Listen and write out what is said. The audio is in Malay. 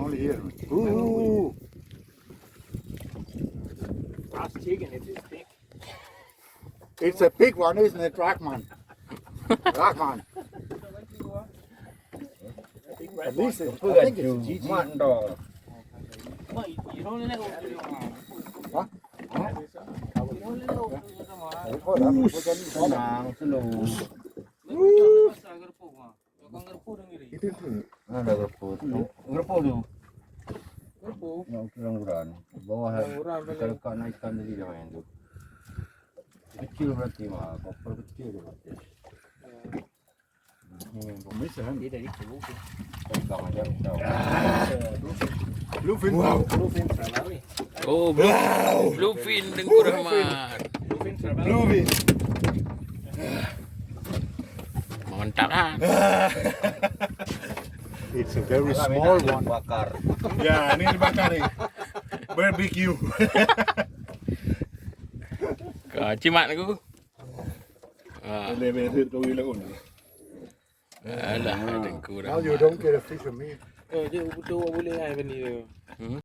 only here. Ooh. Last chicken, it is big. It's a big one, isn't it, Dragman? Dragman. At least I think it's a GG. Hả? Kecil berarti mah, koper kecil berarti. Bluefin. Wow. Bluefin Trevally. Oh, Bluefin Tengku Rahmat. Bluefin Trevally. Bluefin. Mantap kan? It's a very small one. Bakar. Ya, ini dibakar nih. Barbecue. Cimat aku. Level kau hilang pun. Alah, Tengku Now Rahmat. you don't get a fish of meat. Dia betul boleh ai benda.